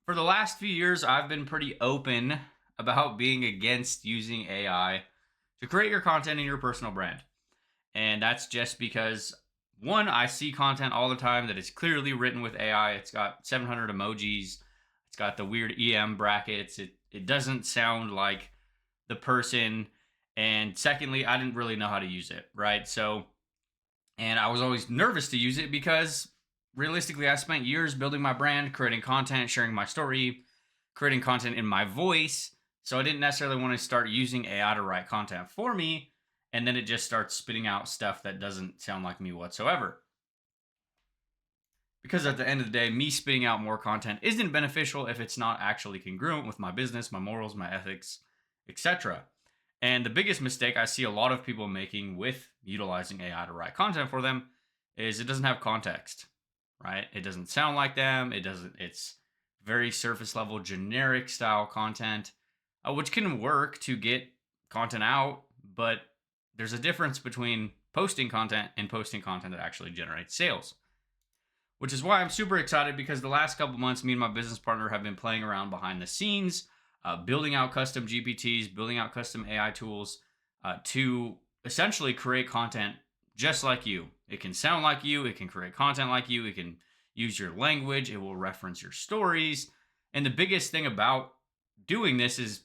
For the last few years, I've been pretty open about being against using AI to create your content in your personal brand. And that's just because, one, I see content all the time that is clearly written with AI. It's got 700 emojis, it's got the weird EM brackets. It doesn't sound like the person. And secondly, I didn't really know how to use it, right? And I was always nervous to use it because realistically, I spent years building my brand, creating content, sharing my story, creating content in my voice. So I didn't necessarily want to start using AI to write content for me. And then it just starts spitting out stuff that doesn't sound like me whatsoever. Because at the end of the day, me spitting out more content isn't beneficial if it's not actually congruent with my business, my morals, my ethics, etc. And the biggest mistake I see a lot of people making with utilizing AI to write content for them is it doesn't have context, right? It doesn't sound like them. It's very surface level, generic style content, which can work to get content out. But there's a difference between posting content and posting content that actually generates sales, which is why I'm super excited because the last couple months, me and my business partner have been playing around behind the scenes, building out custom GPTs, building out custom AI tools to essentially create content just like you. It can sound like you, it can create content like you, it can use your language, it will reference your stories. And the biggest thing about doing this is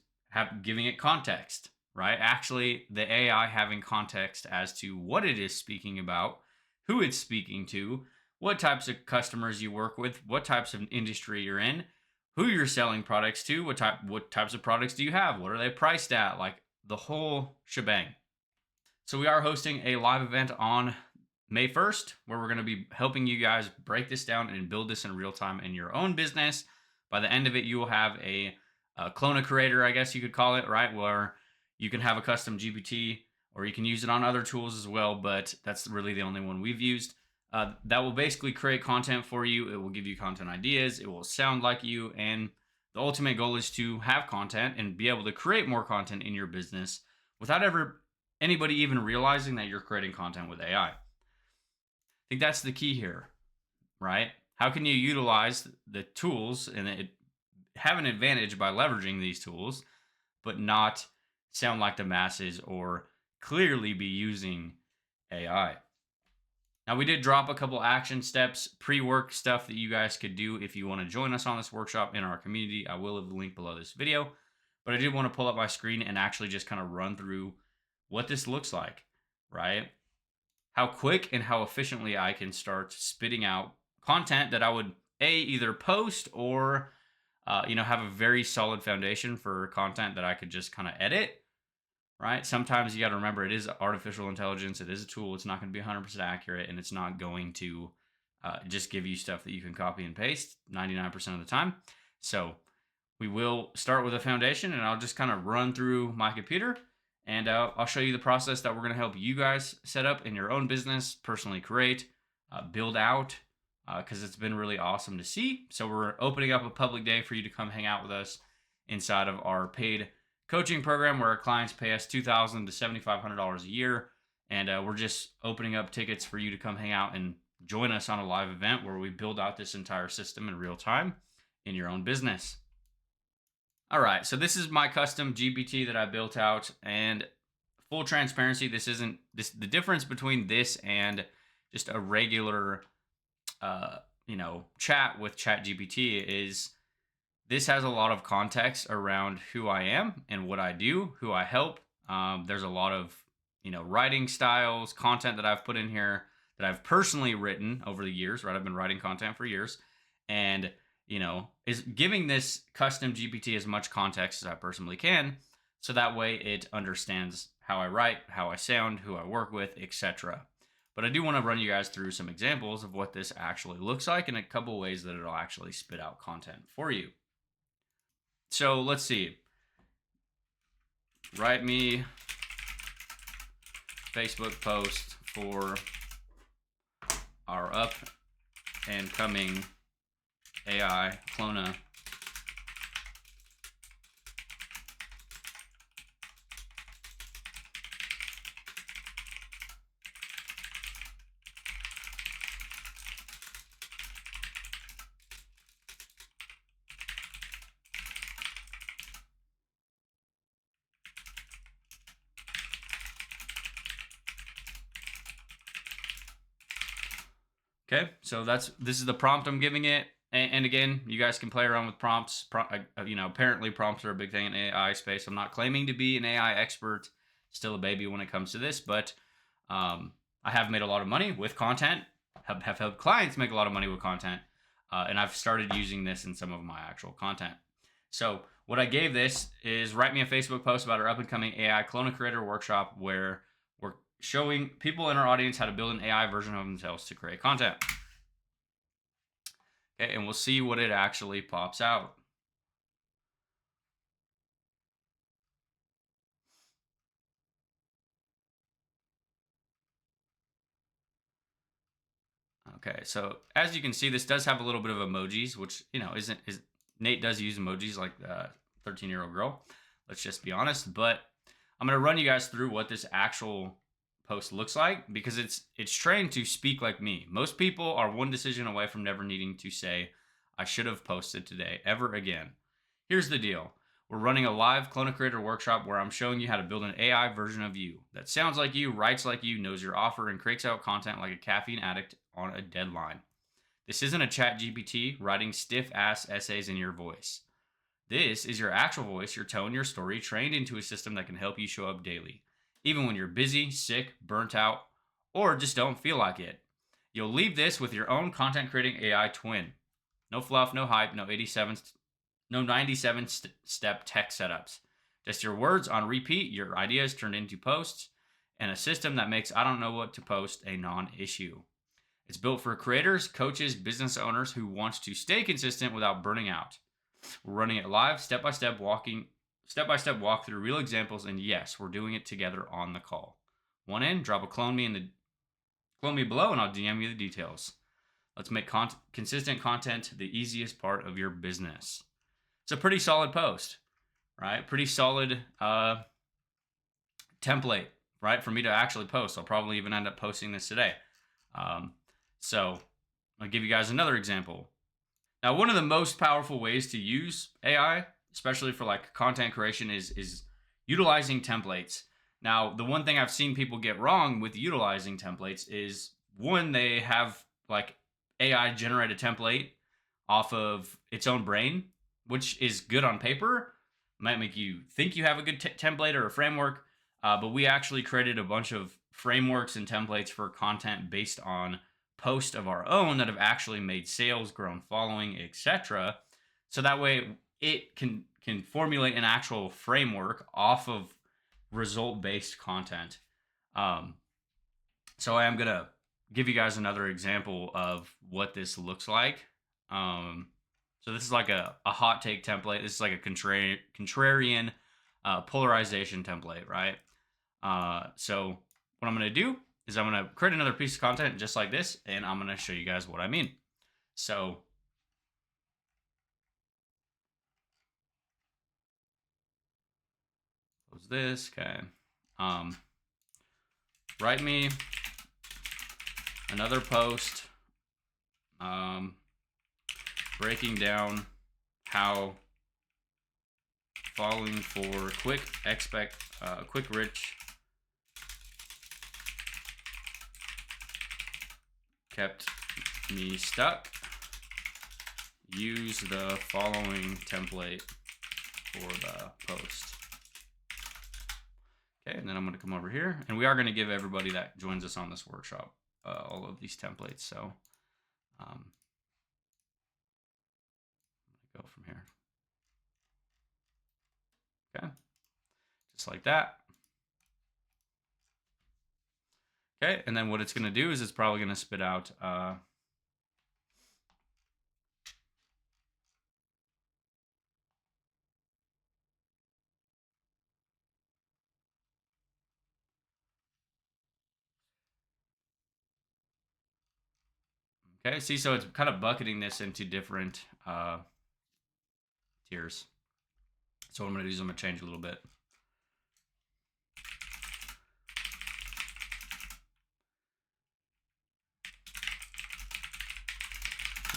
giving it context, right? Actually, the AI having context as to what it is speaking about, who it's speaking to, what types of customers you work with, what types of industry you're in, who you're selling products to, what types of products do you have, what are they priced at, like the whole shebang. So we are hosting a live event on May 1st where we're going to be helping you guys break this down and build this in real time in your own business. By the end of it, you will have a clone creator, I guess you could call it, right? Where you can have a custom GPT or you can use it on other tools as well, but that's really the only one we've used. That will basically create content for you. It will give you content ideas. It will sound like you. And the ultimate goal is to have content and be able to create more content in your business without ever anybody even realizing that you're creating content with AI. I think that's the key here, right? How can you utilize the tools and have an advantage by leveraging these tools, but not sound like the masses or clearly be using AI? Now, we did drop a couple action steps, pre-work stuff that you guys could do if you want to join us on this workshop in our community. I will have the link below this video, but I did want to pull up my screen and actually just kind of run through what this looks like, right? How quick and how efficiently I can start spitting out content that I would either post or have a very solid foundation for content that I could just kind of edit, right? Sometimes you got to remember it is artificial intelligence. It is a tool. It's not going to be 100% accurate, and it's not going to just give you stuff that you can copy and paste 99% of the time. So we will start with a foundation, and I'll just kind of run through my computer, and I'll show you the process that we're going to help you guys set up in your own business, personally create, build out, because it's been really awesome to see. So we're opening up a public day for you to come hang out with us inside of our paid coaching program where our clients pay us $2,000 to $7,500 a year. And we're just opening up tickets for you to come hang out and join us on a live event where we build out this entire system in real time in your own business. All right, so this is my custom GPT that I built out, and full transparency, the difference between this and just a regular chat with chat GPT is this has a lot of context around who I am and what I do, who I help. There's a lot of writing styles, content that I've put in here that I've personally written over the years, right? I've been writing content for years, and is giving this custom GPT as much context as I personally can, so that way it understands how I write, how I sound, who I work with, etc. But I do want to run you guys through some examples of what this actually looks like and a couple ways that it'll actually spit out content for you. So let's see. Write me Facebook post for our up and coming AI Clona Okay, so this is the prompt I'm giving it. And again, you guys can play around with prompts. Apparently prompts are a big thing in AI space. I'm not claiming to be an AI expert. Still a baby when it comes to this, but I have made a lot of money with content. Have helped clients make a lot of money with content, and I've started using this in some of my actual content. So what I gave this is write me a Facebook post about our up and coming AI clone a creator workshop where we're showing people in our audience how to build an AI version of themselves to create content. Okay, and we'll see what it actually pops out. Okay, so as you can see, this does have a little bit of emojis, which isn't is Nate does use emojis like the 13-year-old girl. Let's just be honest. But I'm gonna run you guys through what this actual post looks like because it's trained to speak like me. Most people are one decision away from never needing to say, I should have posted today ever again. Here's the deal. We're running a live Clone a Creator workshop where I'm showing you how to build an AI version of you that sounds like you, writes like you, knows your offer, and cranks out content like a caffeine addict on a deadline. This isn't a chat GPT writing stiff ass essays in your voice. This is your actual voice, your tone, your story, trained into a system that can help you show up daily, even when you're busy, sick, burnt out, or just don't feel like it. You'll leave this with your own content creating AI twin. No fluff, no hype, no 97 step tech setups. Just your words on repeat, your ideas turned into posts, and a system that makes I don't know what to post a non issue. It's built for creators, coaches, business owners who want to stay consistent without burning out. We're running it live, step by step walk through real examples, and yes, we're doing it together on the call. One in, drop a clone me below, and I'll DM you the details. Let's make consistent content the easiest part of your business. It's a pretty solid post, right? Pretty solid template, right? For me to actually post. I'll probably even end up posting this today. So I'll give you guys another example. Now, one of the most powerful ways to use AI, especially for like content creation, is utilizing templates. Now, the one thing I've seen people get wrong with utilizing templates is one, they have like AI generate a template off of its own brain, which is good on paper, might make you think you have a good template or a framework. But we actually created a bunch of frameworks and templates for content based on posts of our own that have actually made sales, grown following, etc. So that way it can formulate an actual framework off of result based content. Um, so I am gonna give you guys another example of what this looks like. Um, so this is like a hot take template. This is like a contrarian polarization template, right? So what I'm gonna do is I'm gonna create another piece of content just like this, and I'm gonna show you guys what I mean. So close this, okay. Um, write me another post um, breaking down how falling for quick rich kept me stuck. Use the following template for the post. Okay, and then I'm going to come over here, and we are going to give everybody that joins us on this workshop all of these templates. So go from here. Okay, just like that. Okay, and then what it's going to do is it's probably going to spit out okay, see, so it's kind of bucketing this into different tiers. So what I'm going to do is I'm going to change a little bit.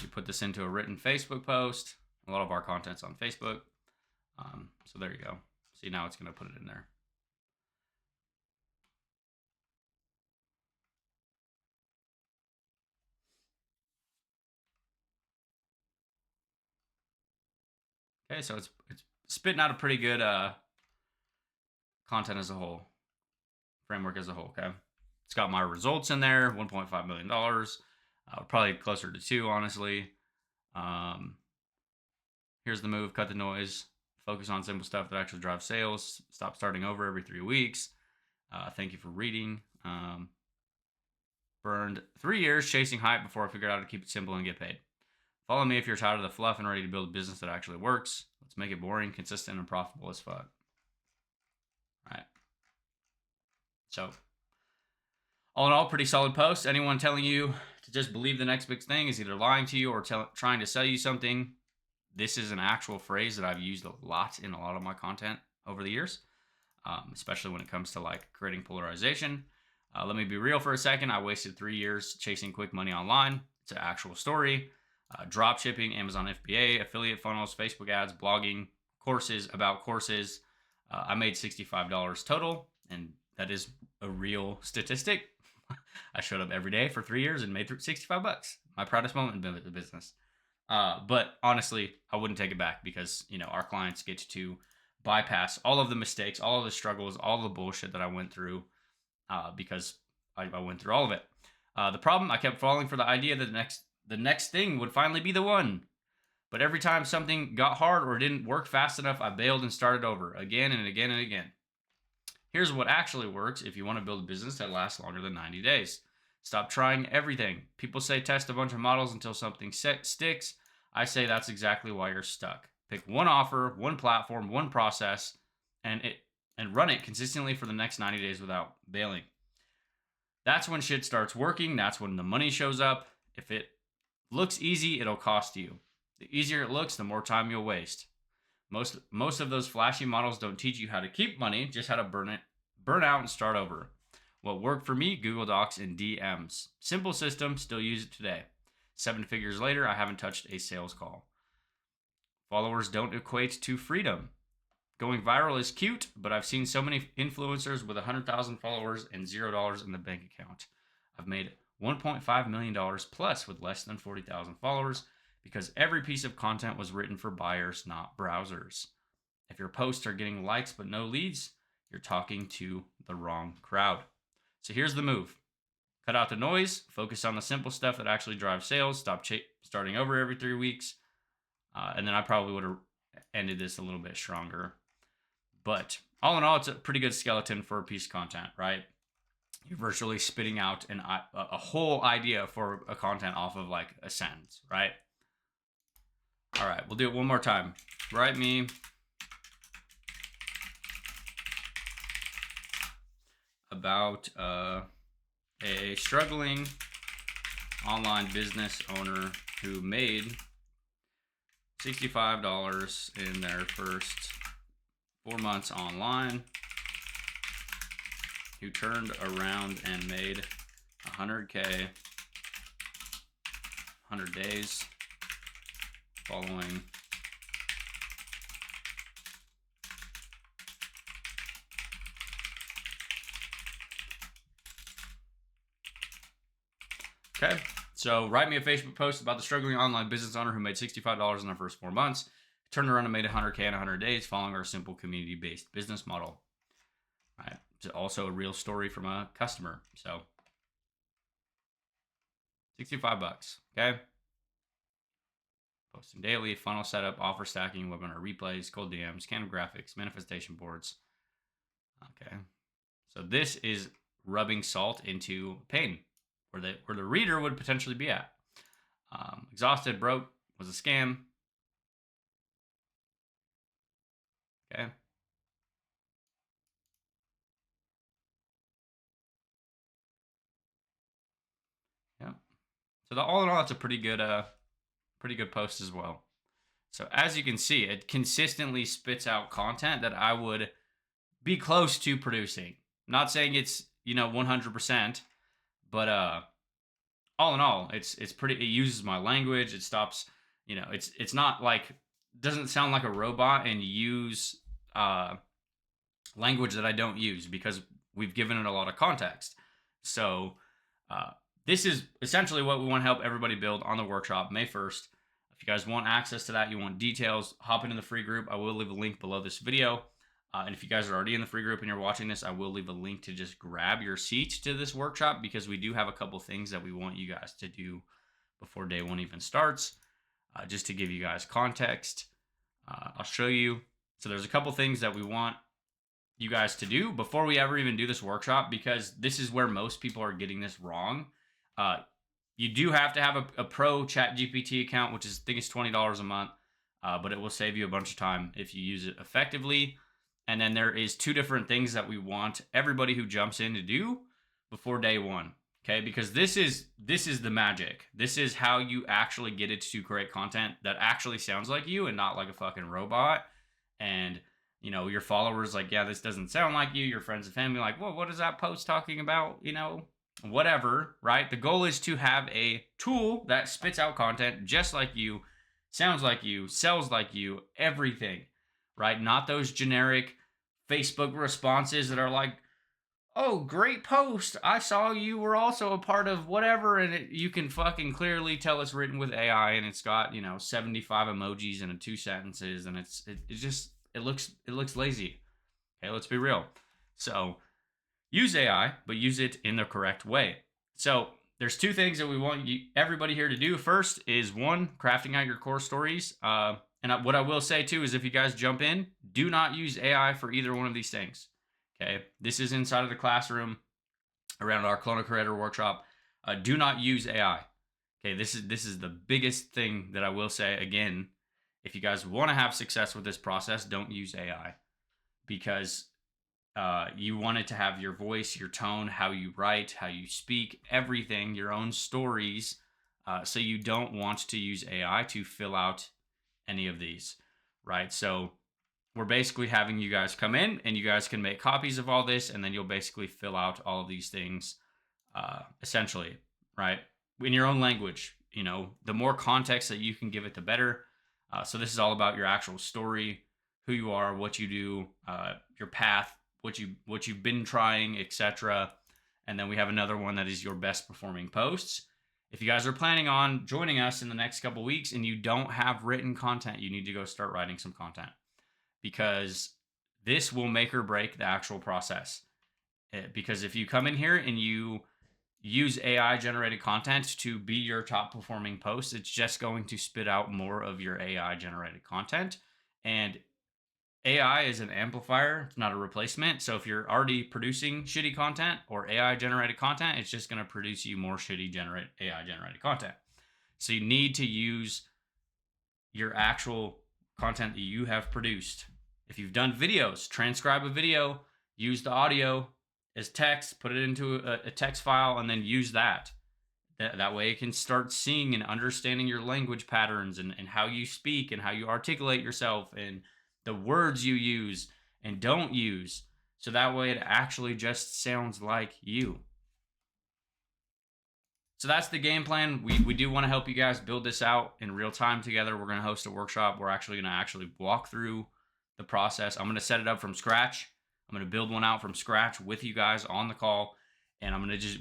You put this into a written Facebook post. A lot of our content's on Facebook. So there you go. See, now it's going to put it in there. Okay, so it's spitting out a pretty good content as a whole, framework as a whole. Okay, it's got my results in there, $1.5 million, probably closer to two, honestly. Um, Here's the move: cut the noise, focus on simple stuff that actually drives sales. Stop starting over every 3 weeks. Thank you for reading. Burned 3 years chasing hype before I figured out how to keep it simple and get paid. Follow me if you're tired of the fluff and ready to build a business that actually works. Let's make it boring, consistent, and profitable as fuck. All right. So, all in all, pretty solid post. Anyone telling you to just believe the next big thing is either lying to you or trying to sell you something. This is an actual phrase that I've used a lot in a lot of my content over the years, especially when it comes to like creating polarization. Let me be real for a second. I wasted 3 years chasing quick money online. It's an actual story. Drop shipping, Amazon FBA, affiliate funnels, Facebook ads, blogging, courses about courses. I made $65 total, and that is a real statistic. I showed up every day for 3 years and made $65. My proudest moment in the business. But honestly, I wouldn't take it back because, our clients get to bypass all of the mistakes, all of the struggles, all the bullshit that I went through, because I went through all of it. The problem, I kept falling for the idea that the next thing would finally be the one. But every time something got hard or didn't work fast enough, I bailed and started over again and again and again. Here's what actually works if you want to build a business that lasts longer than 90 days. Stop trying everything. People say test a bunch of models until something sticks. I say that's exactly why you're stuck. Pick one offer, one platform, one process, and run it consistently for the next 90 days without bailing. That's when shit starts working. That's when the money shows up. If it looks easy, it'll cost you. The easier it looks, the more time you'll waste. Most of those flashy models don't teach you how to keep money, just how to burn out and start over. What worked for me, Google Docs and DMs. Simple system, still use it today. 7 figures later, I haven't touched a sales call. Followers don't equate to freedom. Going viral is cute, but I've seen so many influencers with 100,000 followers and $0 in the bank account. I've made $1.5 million plus with less than 40,000 followers because every piece of content was written for buyers, not browsers. If your posts are getting likes but no leads, you're talking to the wrong crowd. So here's the move. Cut out the noise, focus on the simple stuff that actually drives sales, stop starting over every 3 weeks, and then I probably would have ended this a little bit stronger. But all in all, it's a pretty good skeleton for a piece of content, right? You're virtually spitting out a whole idea for a content off of like a sentence, right? All right, we'll do it one more time. Write me about a struggling online business owner who made $65 in their first 4 months online, who turned around and made 100K 100 days following Okay, so write me a Facebook post about the struggling online business owner who made $65 in their first 4 months, turned around and made 100K in 100 days following our simple community-based business model. All right, it's also a real story from a customer. So $65, okay? Posting daily, funnel setup, offer stacking, webinar replays, cold DMs, Canva graphics, manifestation boards. Okay, so this is rubbing salt into pain, where the reader would potentially be at. Exhausted, broke, was a scam. Okay. Yeah. So all in all, it's a pretty good post as well. So as you can see, it consistently spits out content that I would be close to producing. Not saying it's 100%, but all in all, it's pretty. It uses my language. It stops. It's not like, doesn't sound like a robot and use language that I don't use because we've given it a lot of context. So this is essentially what we want to help everybody build on the workshop May 1st. If you guys want access to that, you want details, hop into the free group. I will leave a link below this video. And if you guys are already in the free group and you're watching this, I will leave a link to just grab your seat to this workshop, because we do have a couple things that we want you guys to do before day one even starts. Just to give you guys context, I'll show you. So there's a couple things that we want you guys to do before we ever even do this workshop, because this is where most people are getting this wrong. You do have to have a pro chat GPT account, which is, I think it's $20 a month, but it will save you a bunch of time if you use it effectively. And then there is two different things that we want everybody who jumps in to do before day one. Okay, because this is the magic. This is how you actually get it to create content that actually sounds like you and not like a fucking robot. And you know, your followers like, yeah, this doesn't sound like you. Your friends and family like, well, what is that post talking about? You know, whatever, right? The goal is to have a tool that spits out content just like you, sounds like you, sells like you, everything, right? Not those generic Facebook responses that are like, oh, great post. I saw you were also a part of whatever. And you can fucking clearly tell it's written with AI, and it's got, you know, 75 emojis and 2 sentences. And it looks lazy. Okay, let's be real. So use AI, but use it in the correct way. So there's two things that we want everybody here to do. First is, one, crafting out your core stories. What I will say too is, if you guys jump in, do not use AI for either one of these things. Okay, this is inside of the classroom around our Clone a Creator workshop. Do not use AI. Okay, this is the biggest thing that I will say. Again, if you guys want to have success with this process, don't use AI, because you want it to have your voice, your tone, how you write, how you speak, everything, your own stories. So you don't want to use AI to fill out any of these, right? So we're basically having you guys come in, and you guys can make copies of all this, and then you'll basically fill out all of these things, essentially, right? In your own language. You know, the more context that you can give it, the better. So this is all about your actual story, who you are, what you do, your path, what you've been trying, etc. And then we have another one that is your best performing posts. If you guys are planning on joining us in the next couple weeks and you don't have written content, you need to go start writing some content, because this will make or break the actual process. Because if you come in here and you use AI generated content to be your top performing post, it's just going to spit out more of your AI generated content. And AI is an amplifier, it's not a replacement. So if you're already producing shitty content or AI generated content, it's just going to produce you more shitty AI generated content. So you need to use your actual content that you have produced. If you've done videos, transcribe a video, use the audio as text, put it into a text file, and then use that. That way it can start seeing and understanding your language patterns and how you speak and how you articulate yourself and the words you use and don't use. So that way it actually just sounds like you. So that's the game plan. We do want to help you guys build this out in real time together. We're going to host a workshop. We're actually going to walk through the process. I'm going to set it up from scratch. I'm going to build one out from scratch with you guys on the call. And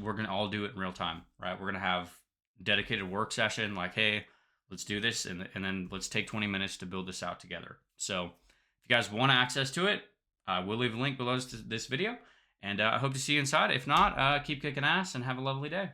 we're going to all do it in real time, right? We're going to have a dedicated work session like, hey, let's do this. And then let's take 20 minutes to build this out together. So if you guys want access to it, we'll leave a link below this video. And I hope to see you inside. If not, keep kicking ass and have a lovely day.